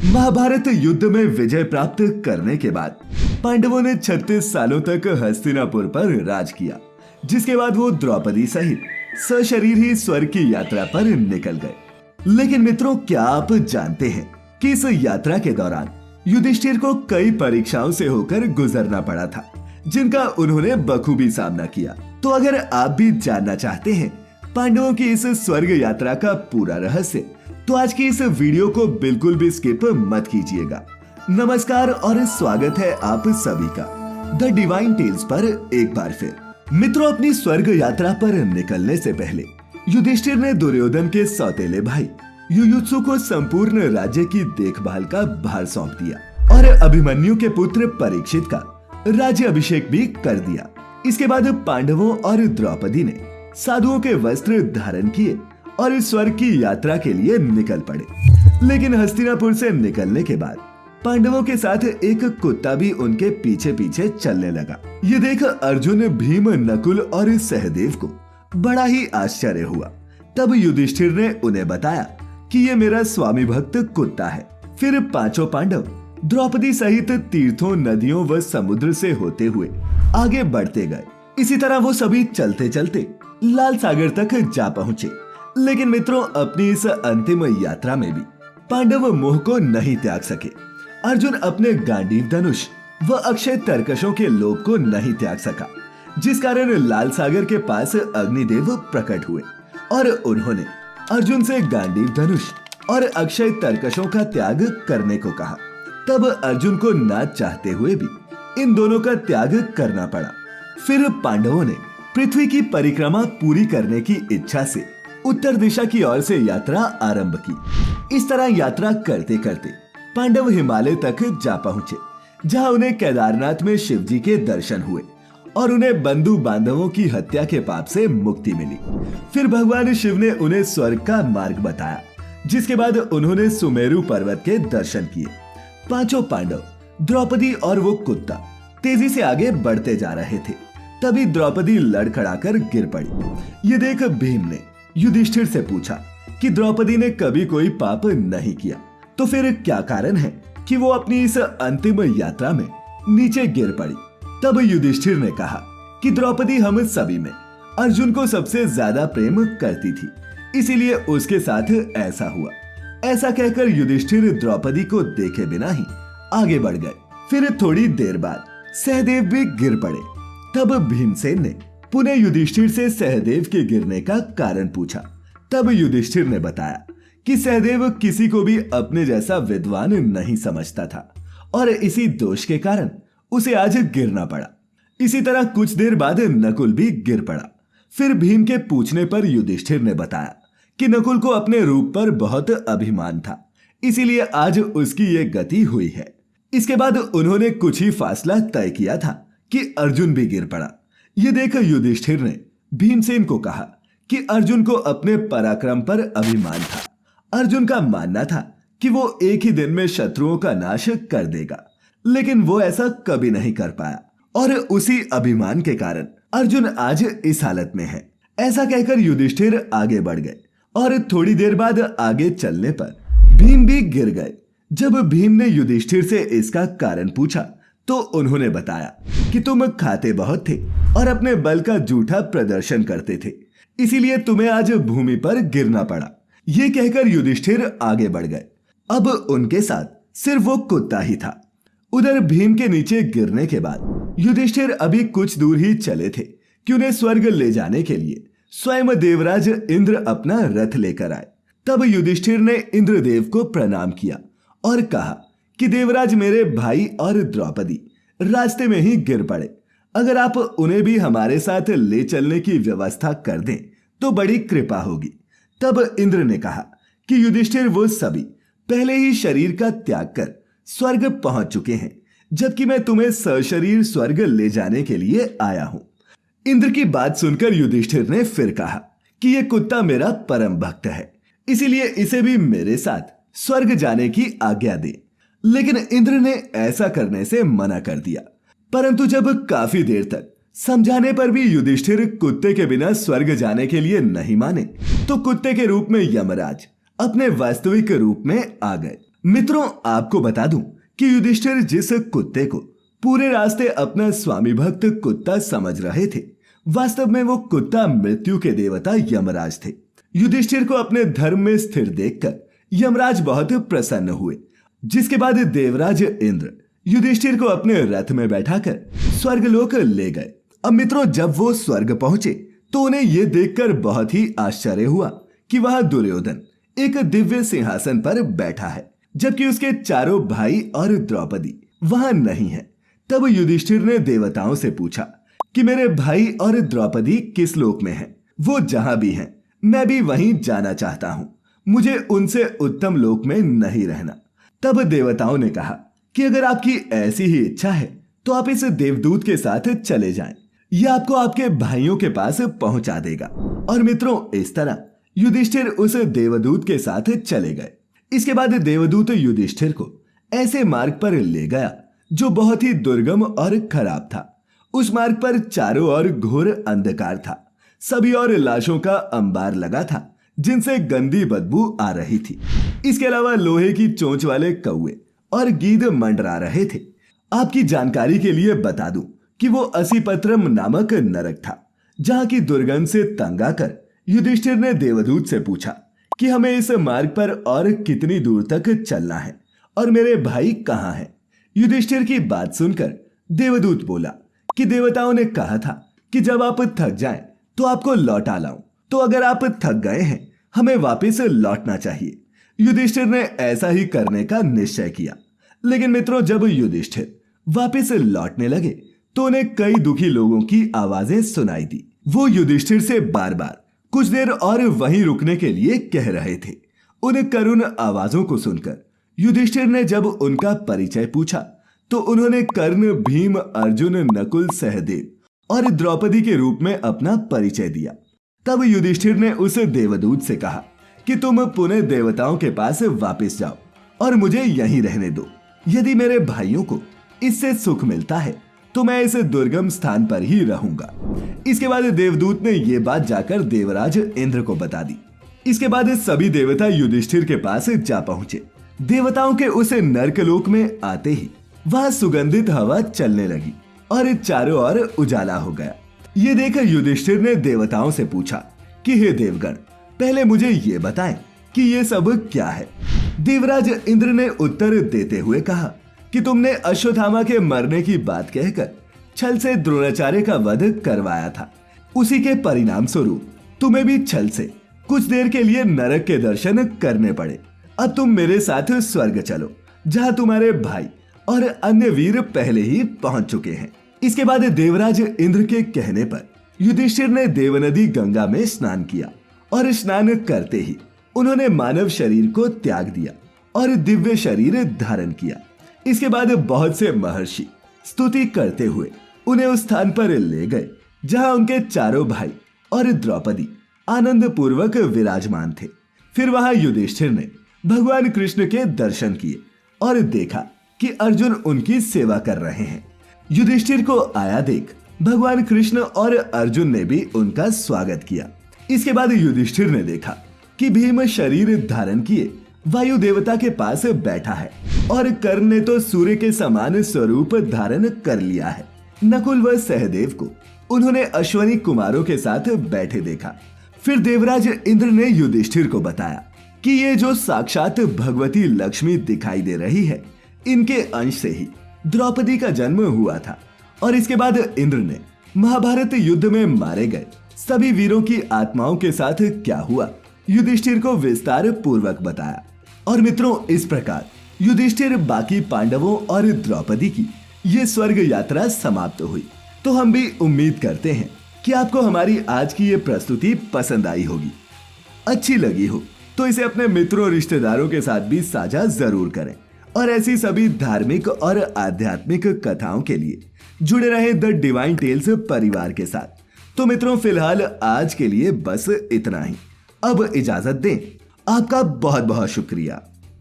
महाभारत युद्ध में विजय प्राप्त करने के बाद पांडवों ने 36 सालों तक हस्तिनापुर पर राज किया, जिसके बाद वो द्रौपदी सहित सशरीर ही स्वर्ग की यात्रा पर निकल गए। लेकिन मित्रों, क्या आप जानते हैं कि इस यात्रा के दौरान युधिष्ठिर को कई परीक्षाओं से होकर गुजरना पड़ा था, जिनका उन्होंने बखूबी सामना किया। तो अगर आप भी जानना चाहते हैं पांडवों की इस स्वर्ग यात्रा का पूरा रहस्य, तो आज की इस वीडियो को बिल्कुल भी स्किप मत कीजिएगा। नमस्कार और स्वागत है आप सभी का द डिवाइन टेल्स पर एक बार फिर। मित्रों, अपनी स्वर्ग यात्रा पर निकलने से पहले युधिष्ठिर ने दुर्योधन के सौतेले भाई युयुत्सु को संपूर्ण राज्य की देखभाल का भार सौंप दिया और अभिमन्यु के पुत्र परीक्षित का राज्य अभिषेक भी कर दिया। इसके बाद पांडवों और द्रौपदी ने साधुओं के वस्त्र धारण किए और इस स्वर्ग की यात्रा के लिए निकल पड़े। लेकिन हस्तिनापुर से निकलने के बाद पांडवों के साथ एक कुत्ता भी उनके पीछे पीछे चलने लगा। ये देख अर्जुन, भीम, नकुल और सहदेव को बड़ा ही आश्चर्य हुआ। तब युधिष्ठिर ने उन्हें बताया कि ये मेरा स्वामी भक्त कुत्ता है। फिर पांचों पांडव द्रौपदी सहित तीर्थों, नदियों व समुद्र से होते हुए आगे बढ़ते गए। इसी तरह वो सभी चलते चलते लाल सागर तक जा पहुंचे। लेकिन मित्रों, अपनी इस अंतिम यात्रा में भी पांडव मोह को नहीं त्याग सके। अर्जुन अपने गांडीव धनुष व अक्षय तरकशों के लोभ को नहीं त्याग सका, जिस कारण लाल सागर के पास अग्निदेव प्रकट हुए और उन्होंने अर्जुन से गांडीव धनुष और अक्षय तरकशों का त्याग करने को कहा। तब अर्जुन को ना चाहते हुए भी इन दोनों का त्याग करना पड़ा। फिर पांडवों ने पृथ्वी की परिक्रमा पूरी करने की इच्छा से उत्तर दिशा की ओर से यात्रा आरंभ की। इस तरह यात्रा करते करते पांडव हिमालय तक जा पहुंचे, जहां उन्हें केदारनाथ में शिव जी के दर्शन हुए और उन्हें बंधु बांधवों की हत्या के पाप से मुक्ति मिली। फिर भगवान शिव ने उन्हें स्वर्ग का मार्ग बताया, जिसके बाद उन्होंने सुमेरु पर्वत के दर्शन किए। पांचों पांडव, द्रौपदी और वो कुत्ता तेजी से आगे बढ़ते जा रहे थे। तभी द्रौपदी लड़खड़ाकर गिर पड़ी। ये देख भीम ने युधिष्ठिर से पूछा कि द्रौपदी ने कभी कोई पाप नहीं किया, तो फिर क्या कारण है कि वो अपनी इस अंतिम यात्रा में नीचे गिर पड़ी। तब युधिष्ठिर ने कहा कि द्रौपदी हम सभी में अर्जुन को सबसे ज्यादा प्रेम करती थी, इसीलिए उसके साथ ऐसा हुआ। ऐसा कहकर युधिष्ठिर द्रौपदी को देखे बिना ही आगे बढ़ गए। फिर थोड़ी देर बाद सहदेव भी गिर पड़े। तब भीमसेन ने पुनः युधिष्ठिर से सहदेव के गिरने का कारण पूछा। तब युधिष्ठिर ने बताया कि सहदेव किसी को भी अपने जैसा विद्वान नहीं समझता था और इसी दोष के कारण उसे आज गिरना पड़ा। इसी तरह कुछ देर बाद नकुल भी गिर पड़ा। फिर भीम के पूछने पर युधिष्ठिर ने बताया कि नकुल को अपने रूप पर बहुत अभिमान था, इसीलिए आज उसकी ये गति हुई है। इसके बाद उन्होंने कुछ ही फासला तय किया था कि अर्जुन भी गिर पड़ा। ये देख युधिष्ठिर ने भीमसेन को कहा कि अर्जुन को अपने पराक्रम पर अभिमान था। अर्जुन का मानना था कि वो एक ही दिन में शत्रुओं का नाश कर देगा, लेकिन वो ऐसा कभी नहीं कर पाया और उसी अभिमान के कारण अर्जुन आज इस हालत में है। ऐसा कहकर युधिष्ठिर आगे बढ़ गए और थोड़ी देर बाद आगे चलने पर भीम भी गिर गए। जब भीम ने युधिष्ठिर से इसका कारण पूछा तो उन्होंने बताया कि तुम खाते बहुत थे और अपने बल का झूठा प्रदर्शन करते थे, इसीलिए तुम्हें आज भूमि पर गिरना पड़ा। ये कहकर युधिष्ठिर आगे बढ़ गए। अब उनके साथ सिर्फ वो कुत्ता ही था। उधर भीम के नीचे गिरने के बाद युधिष्ठिर अभी कुछ दूर ही चले थे कि उन्हें स्वर्ग ले जाने के लिए स्वयं देवराज इंद्र अपना रथ लेकर आए। तब युधिष्ठिर ने इंद्रदेव को प्रणाम किया और कहा कि देवराज, मेरे भाई और द्रौपदी रास्ते में ही गिर पड़े। अगर आप उन्हें भी हमारे साथ ले चलने की व्यवस्था कर दें तो बड़ी कृपा होगी। तब इंद्र ने कहा कि युधिष्ठिर, वो सभी पहले ही शरीर का त्याग कर स्वर्ग पहुंच चुके हैं, जबकि मैं तुम्हें सशरीर स्वर्ग ले जाने के लिए आया हूं। इंद्र की बात सुनकर युधिष्ठिर ने फिर कहा कि यह कुत्ता मेरा परम भक्त है, इसीलिए इसे भी मेरे साथ स्वर्ग जाने की आज्ञा दे। लेकिन इंद्र ने ऐसा करने से मना कर दिया। परंतु जब काफी देर तक समझाने पर भी युधिष्ठिर कुत्ते के बिना स्वर्ग जाने के लिए नहीं माने, तो कुत्ते के रूप में यमराज अपने वास्तविक रूप में आ गए। मित्रों, आपको बता दूं कि युधिष्ठिर जिस कुत्ते को पूरे रास्ते अपना स्वामी भक्त कुत्ता समझ रहे थे, वास्तव में वो कुत्ता मृत्यु के देवता यमराज थे। युधिष्ठिर को अपने धर्म में स्थिर देखकर यमराज बहुत प्रसन्न हुए, जिसके बाद देवराज इंद्र युधिष्ठिर को अपने रथ में बैठाकर स्वर्गलोक ले गए। अब मित्रों, जब वो स्वर्ग पहुंचे तो उन्हें यह देखकर बहुत ही आश्चर्य हुआ कि वह दुर्योधन एक दिव्य सिंहासन पर बैठा है, जबकि उसके चारों भाई और द्रौपदी वहां नहीं है। तब युधिष्ठिर ने देवताओं से पूछा कि मेरे भाई और द्रौपदी किस लोक में हैं? वो जहां भी हैं, मैं भी वहीं जाना चाहता हूं। मुझे उनसे उत्तम लोक में नहीं रहना। तब देवताओं ने कहा कि अगर आपकी ऐसी ही इच्छा है तो आप इस देवदूत के साथ चले जाएं। यह आपको आपके भाइयों के पास पहुंचा देगा। और मित्रों, इस तरह युधिष्ठिर उस देवदूत के साथ चले गए। इसके बाद देवदूत युधिष्ठिर को ऐसे मार्ग पर ले गया जो बहुत ही दुर्गम और खराब था। उस मार्ग पर चारों ओर घोर अंधकार था। सभी और लाशों का अंबार लगा था, जिनसे गंदी बदबू आ रही थी। इसके अलावा लोहे की चोंच वाले कौवे और गीद मंडरा रहे थे। आपकी जानकारी के लिए बता दूं कि वो असीपत्रम नामक नरक था, जहां की दुर्गंध से तंग आकर युधिष्ठिर ने देवदूत से पूछा कि हमें इस मार्ग पर और कितनी दूर तक चलना है और मेरे भाई कहाँ हैं? युधिष्ठिर की बात सुनकर देवदूत बोला कि देवताओं ने कहा था कि जब आप थक जाएं तो आपको लौटा लाऊं। तो अगर आप थक गए हैं, हमें वापस लौटना चाहिए। युधिष्ठिर ने ऐसा ही करने का निश्चय किया। लेकिन मित्रों, जब युधिष्ठिर वापस लौटने लगे तो उन्हें कई दुखी लोगों की आवाजें सुनाई दी। वो युधिष्ठिर से बार बार कुछ देर और वहीं रुकने के लिए कह रहे थे। उन करुण आवाजों को सुनकर युधिष्ठिर ने जब उनका परिचय पूछा तो उन्होंने कर्ण, भीम, अर्जुन, नकुल, सहदेव और द्रौपदी के रूप में अपना परिचय दिया। तब युधिष्ठिर ने उस देवदूत से कहा कि तुम पुनः देवताओं के पास वापस जाओ और मुझे यहीं रहने दो। यदि मेरे भाइयों को इससे सुख मिलता है तो मैं इस दुर्गम स्थान पर ही रहूंगा। इसके बाद देवदूत ने यह बात जाकर देवराज इंद्र को बता दी। इसके बाद सभी देवता युधिष्ठिर के पास जा पहुंचे। देवताओं के उस नरकलोक में आते ही वहां सुगंधित हवा चलने लगी और चारों ओर उजाला हो गया। ये देख युधिष्ठिर ने देवताओं से पूछा कि हे देवगण, पहले मुझे ये बताएं कि ये सब क्या है। देवराज इंद्र ने उत्तर देते हुए कहा कि तुमने अश्वत्थामा के मरने की बात कहकर छल से द्रोणाचार्य का वध करवाया था। उसी के परिणाम स्वरूप तुम्हें भी छल से कुछ देर के लिए नरक के दर्शन करने पड़े। अब तुम मेरे साथ स्वर्ग चलो, जहां तुम्हारे भाई और अन्य वीर पहले ही पहुंच चुके हैं। इसके बाद देवराज इंद्र के कहने पर युधिष्ठिर ने देवनदी गंगा में स्नान किया और स्नान करते ही उन्होंने मानव शरीर को त्याग दिया और दिव्य शरीर धारण किया। इसके बाद बहुत से महर्षि स्तुति करते हुए उन्हें उस स्थान पर ले गए जहां उनके चारों भाई और द्रौपदी आनंद पूर्वक विराजमान थे। फिर वहां युधिष्ठिर ने भगवान कृष्ण के दर्शन किए और देखा कि अर्जुन उनकी सेवा कर रहे हैं। युधिष्ठिर को आया देख भगवान कृष्ण और अर्जुन ने भी उनका स्वागत किया। इसके बाद युधिष्ठिर ने देखा कि भीम शरीर धारण किए वायु देवता के पास बैठा है और कर्ण ने तो सूर्य के समान स्वरूप धारण कर लिया है। नकुल व सहदेव को उन्होंने अश्वनी कुमारों के साथ बैठे देखा। फिर देवराज इंद्र ने युधिष्ठिर को बताया कि ये जो साक्षात भगवती लक्ष्मी दिखाई दे रही है, इनके अंश से ही द्रौपदी का जन्म हुआ था। और इसके बाद इंद्र ने महाभारत युद्ध में मारे गए सभी वीरों की आत्माओं के साथ क्या हुआ युधिष्ठिर को विस्तार पूर्वक बताया। और मित्रों, इस प्रकार युधिष्ठिर, बाकी पांडवों और द्रौपदी की ये स्वर्ग यात्रा समाप्त हुई। तो हम भी उम्मीद करते हैं कि आपको हमारी आज की ये प्रस्तुति पसंद आई होगी। अच्छी लगी हो तो इसे अपने मित्रों, रिश्तेदारों के साथ भी साझा जरूर करें। और ऐसी सभी धार्मिक और आध्यात्मिक कथाओं के लिए जुड़े रहें द डिवाइन टेल्स परिवार के साथ। तो मित्रों, फिलहाल आज के लिए बस इतना ही। अब इजाजत दें। आपका बहुत बहुत शुक्रिया।